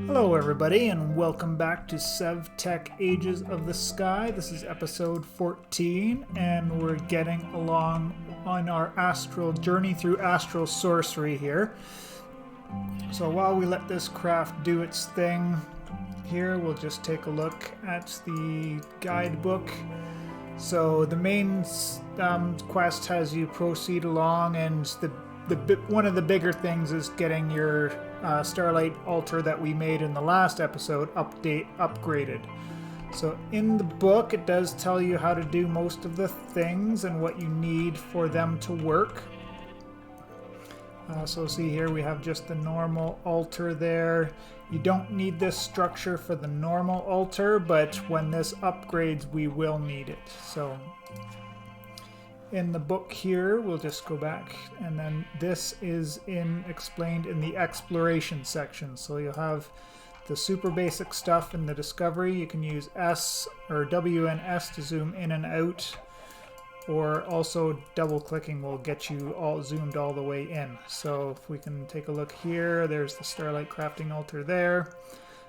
Hello everybody and welcome back to SevTech Ages of the Sky. This is episode 14 and we're getting along on our astral journey through astral sorcery here. So while we let this craft do its thing here, we'll just take a look at the guidebook. So the main quest has you proceed along, and one of the bigger things is getting your Starlight altar that we made in the last episode upgraded. So in the book it does tell you how to do most of the things and what you need for them to work. So see here we have just the normal altar there. You don't need this structure for the normal altar, but when this upgrades we will need it. So in the book here, we'll just go back, and then this is explained in the exploration section. So you'll have the super basic stuff in the discovery. You can use S or W and S to zoom in and out, or also double clicking will get you all zoomed all the way in. So if we can take a look here, there's the Starlight crafting altar there.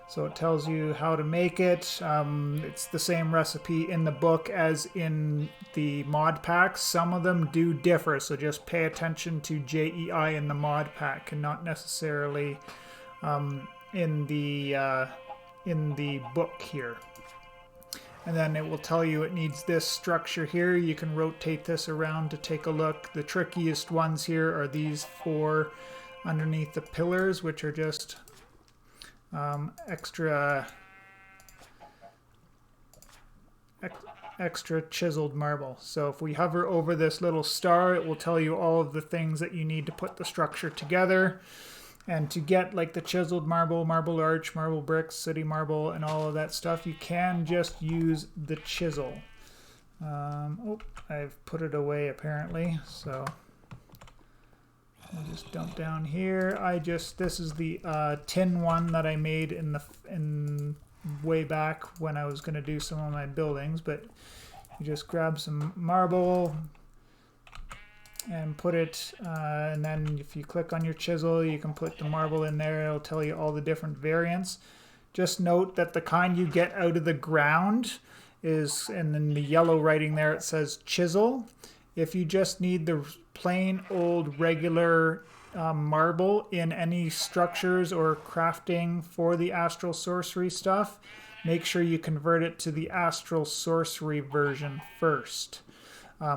So it tells you how to make it. It's the same recipe in the book as in the mod packs. Some of them do differ, so just pay attention to JEI in the mod pack and not necessarily in the book here. And then it will tell you it needs this structure here. You can rotate this around to take a look. The trickiest ones here are these four underneath the pillars, which are just extra chiseled marble. So if we hover over this little star, it will tell you all of the things that you need to put the structure together. And to get like the chiseled marble, marble arch, marble bricks, city marble, and all of that stuff, you can just use the chisel. I've put it away apparently, so I'll just dump down here. This is the tin one that I made in way back when I was going to do some of my buildings, but you just grab some marble and put it, and then if you click on your chisel, you can put the marble in there. It'll tell you all the different variants. Just note that the kind you get out of the ground is, and in the yellow writing there it says chisel. If you just need the plain old regular marble in any structures or crafting for the astral sorcery stuff, make sure you convert it to the astral sorcery version first.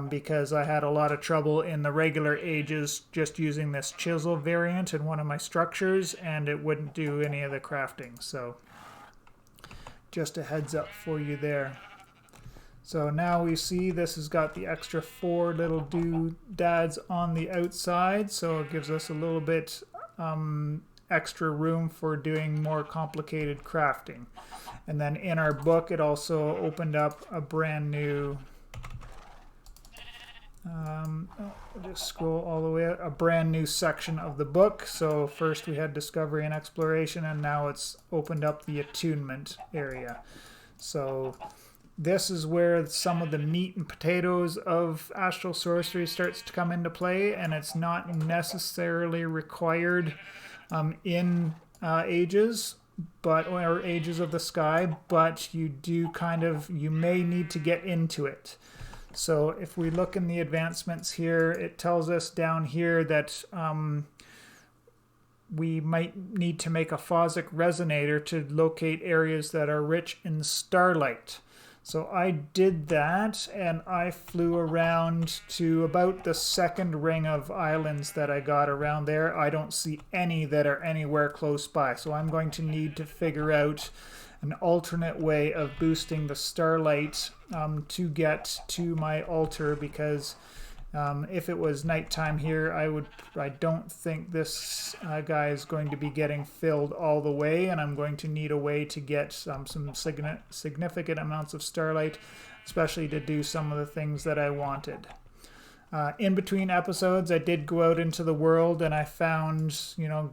Because I had a lot of trouble in the regular ages just using this chisel variant in one of my structures, and it wouldn't do any of the crafting. So just a heads up for you there. So now we see this has got the extra four little doodads on the outside, so it gives us a little bit extra room for doing more complicated crafting. And then in our book it also opened up a brand new I'll just scroll all the way out, a brand new section of the book. So first we had discovery and exploration, and now it's opened up the attunement area. So this is where some of the meat and potatoes of astral sorcery starts to come into play, and it's not necessarily required in Ages, or Ages of the Sky, but you may need to get into it. So if we look in the advancements here, it tells us down here that we might need to make a fosic resonator to locate areas that are rich in starlight. So I did that, and I flew around to about the second ring of islands that I got around there. I don't see any that are anywhere close by, so I'm going to need to figure out an alternate way of boosting the starlight to get to my altar, because if it was nighttime here, I don't think this guy is going to be getting filled all the way, and I'm going to need a way to get some significant amounts of starlight, especially to do some of the things that I wanted. In between episodes, I did go out into the world and I found,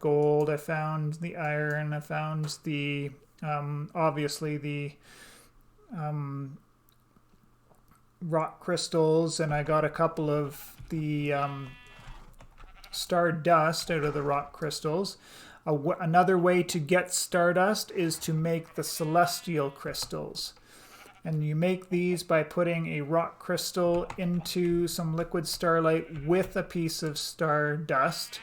gold, I found the iron, I found the obviously the rock crystals, and I got a couple of the star dust out of the rock crystals. Another way to get stardust is to make the celestial crystals. And you make these by putting a rock crystal into some liquid starlight with a piece of stardust.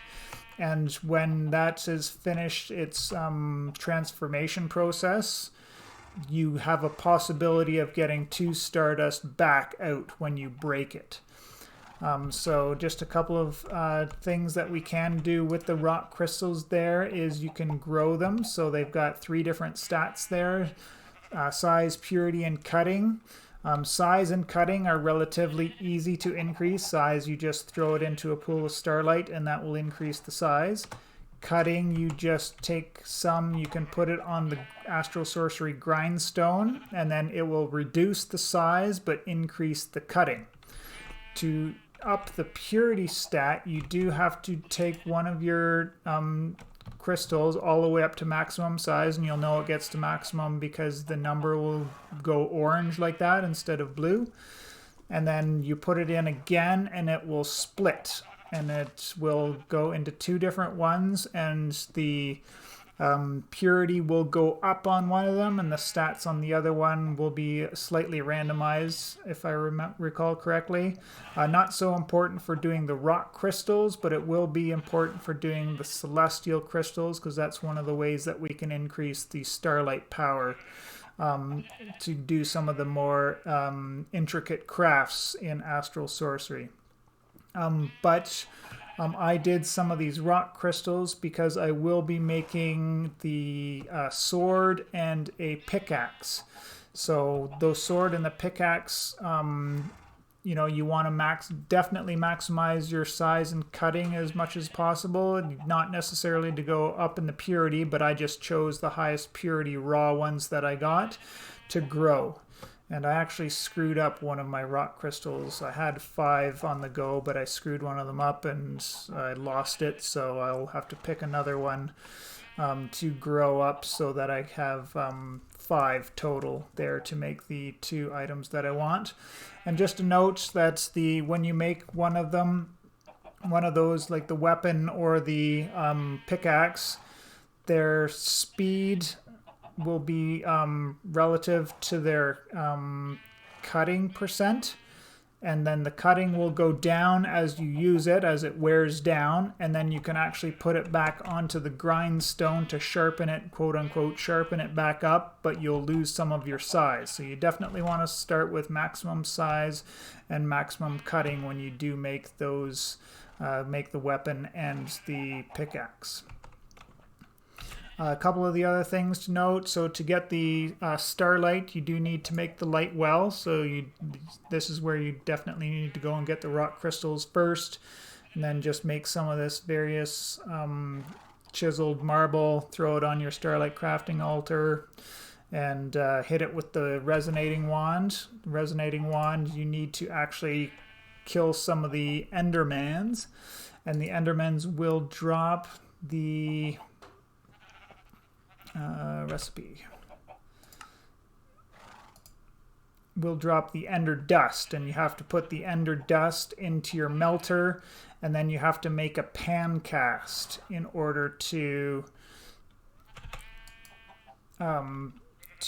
And when that is finished its transformation process, you have a possibility of getting 2 stardust back out when you break it. So just a couple of things that we can do with the rock crystals there is you can grow them. So they've got 3 different stats there. Size, purity, and cutting. Size and cutting are relatively easy to increase. Size, you just throw it into a pool of starlight and that will increase the size. Cutting, you just take some, you can put it on the Astral Sorcery grindstone and then it will reduce the size but increase the cutting. To up the purity stat, you do have to take one of your crystals all the way up to maximum size, and you'll know it gets to maximum because the number will go orange like that instead of blue. And then you put it in again and it will split and it will go into 2 different ones, and the purity will go up on one of them and the stats on the other one will be slightly randomized, if I recall correctly. Not so important for doing the rock crystals, but it will be important for doing the celestial crystals, because that's one of the ways that we can increase the starlight power to do some of the more intricate crafts in Astral Sorcery. I did some of these rock crystals because I will be making the sword and a pickaxe. So those sword and the pickaxe, you know, you want to definitely maximize your size and cutting as much as possible. Not necessarily to go up in the purity, but I just chose the highest purity raw ones that I got to grow. And I actually screwed up one of my rock crystals. I had 5 on the go, but I screwed one of them up and I lost it. So I'll have to pick another one to grow up so that I have 5 total there to make the 2 items that I want. And just a note that when you make one of those, like the weapon or the pickaxe, their speed will be relative to their cutting percent, and then the cutting will go down as you use it, as it wears down, and then you can actually put it back onto the grindstone to sharpen it, quote unquote, sharpen it back up, but you'll lose some of your size. So you definitely want to start with maximum size and maximum cutting when you do make those, make the weapon and the pickaxe. A couple of the other things to note. So to get the Starlight, you do need to make the Lightwell. So this is where you definitely need to go and get the rock crystals first, and then just make some of this various chiseled marble, throw it on your Starlight crafting altar, and hit it with the resonating wand. The resonating wand, you need to actually kill some of the Endermans, and the Endermans will drop the recipe. We'll drop the ender dust, and you have to put the ender dust into your melter, and then you have to make a pan cast in order to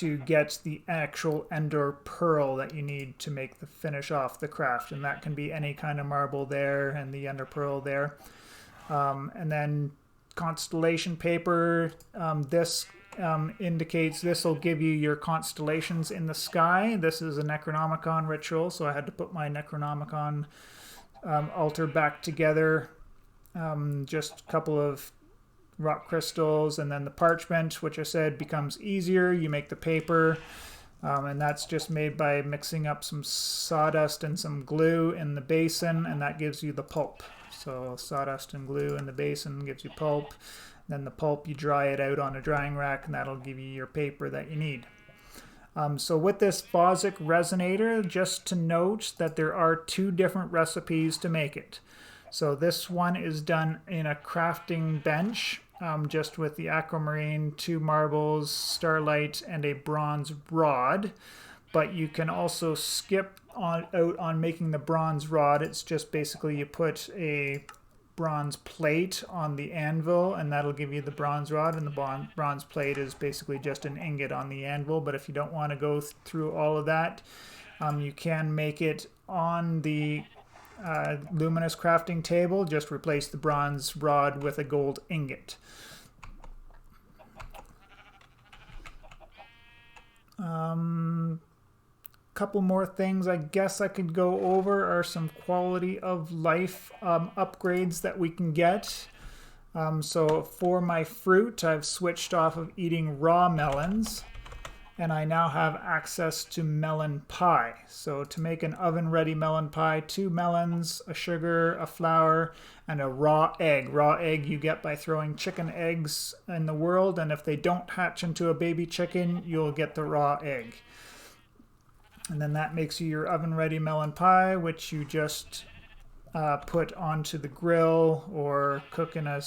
get the actual ender pearl that you need to make the finish off the craft, and that can be any kind of marble there and the ender pearl there. And then constellation paper, this indicates, this will give you your constellations in the sky. This is a Necronomicon ritual, so I had to put my Necronomicon altar back together. Just a couple of rock crystals, and then the parchment, which I said becomes easier. You make the paper, and that's just made by mixing up some sawdust and some glue in the basin, and that gives you the pulp. So sawdust and glue in the basin gives you pulp. Then the pulp, you dry it out on a drying rack, and that'll give you your paper that you need. So with this fosic resonator, just to note that there are 2 different recipes to make it. So this one is done in a crafting bench, just with the aquamarine, 2 marbles, starlight, and a bronze rod. But you can also skip out on making the bronze rod. It's just basically you put a bronze plate on the anvil, and that'll give you the bronze rod, and the bronze plate is basically just an ingot on the anvil. But if you don't want to go through all of that, you can make it on the luminous crafting table. Just replace the bronze rod with a gold ingot. Couple more things I guess I could go over are some quality of life upgrades that we can get. So for my fruit, I've switched off of eating raw melons, and I now have access to melon pie. So to make an oven-ready melon pie, 2 melons, a sugar, a flour, and a raw egg. Raw egg you get by throwing chicken eggs in the world, and if they don't hatch into a baby chicken, you'll get the raw egg. And then that makes you your oven-ready melon pie, which you just put onto the grill or cook in a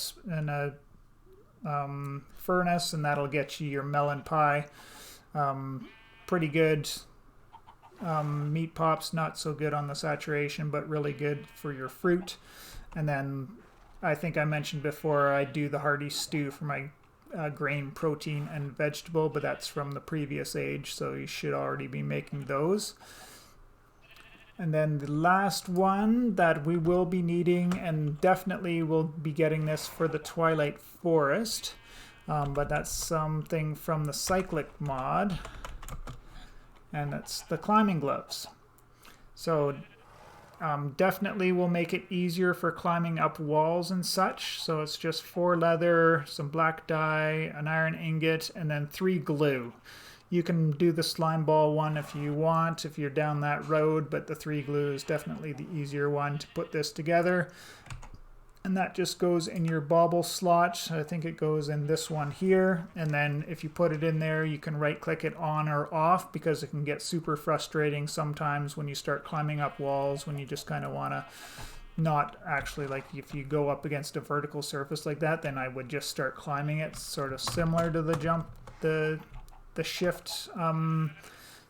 furnace, and that'll get you your melon pie. Pretty good. Meat pops, not so good on the saturation, but really good for your fruit. And then I think I mentioned before I do the hearty stew for my grain, protein, and vegetable, but that's from the previous age, so you should already be making those. And then the last one that we will be needing, and definitely will be getting this for the Twilight Forest, but that's something from the cyclic mod, and that's the climbing gloves. So definitely will make it easier for climbing up walls and such. So it's just 4 leather, some black dye, an iron ingot, and then 3 glue. You can do the slime ball one if you want, if you're down that road, but the 3 glue is definitely the easier one to put this together. And that just goes in your bauble slot. I think it goes in this one here. And then if you put it in there, you can right click it on or off, because it can get super frustrating sometimes when you start climbing up walls, when you just kind of want to not actually, like if you go up against a vertical surface like that, then I would just start climbing it. It's sort of similar to the jump, the shift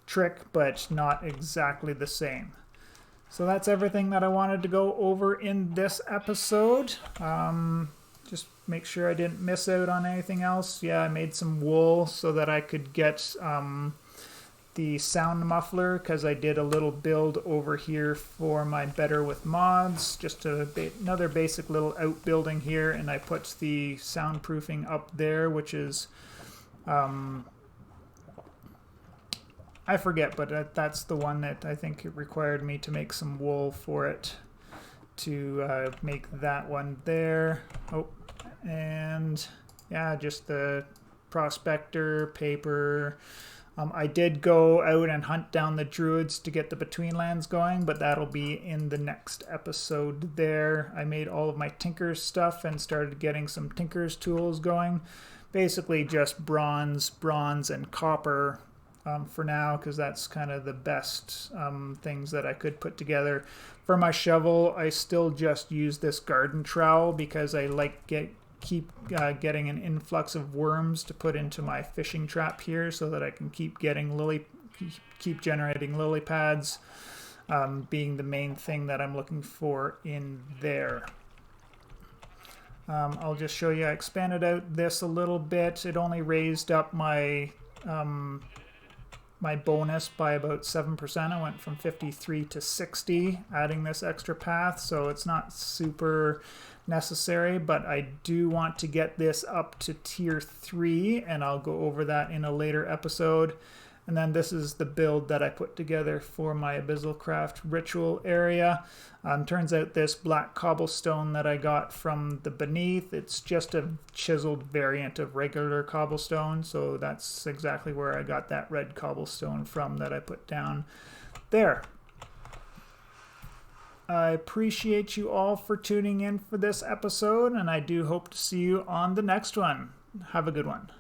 trick, but not exactly the same. So that's everything that I wanted to go over in this episode. Just make sure I didn't miss out on anything else. Yeah, I made some wool so that I could get the sound muffler, because I did a little build over here for my Better with Mods. Just another basic little outbuilding here, and I put the soundproofing up there, which is... I forget, but that's the one that I think it required me to make some wool for it to make that one there. Oh, and yeah, just the prospector paper. I did go out and hunt down the druids to get the Betweenlands going, but that'll be in the next episode there. I made all of my Tinker's stuff and started getting some Tinker's tools going. Basically just bronze, and copper for now, because that's kind of the best things that I could put together. For my shovel, I still just use this garden trowel because I like keep getting an influx of worms to put into my fishing trap here, so that I can keep generating lily pads, being the main thing that I'm looking for in there. I'll just show you. I expanded out this a little bit. It only raised up my my bonus by about 7%. I went from 53 to 60, adding this extra path, so it's not super necessary, but I do want to get this up to tier 3, and I'll go over that in a later episode. And then this is the build that I put together for my Abyssal ritual area. Turns out this black cobblestone that I got from the Beneath, it's just a chiseled variant of regular cobblestone, so that's exactly where I got that red cobblestone from that I put down there. I appreciate you all for tuning in for this episode, and I do hope to see you on the next one. Have a good one.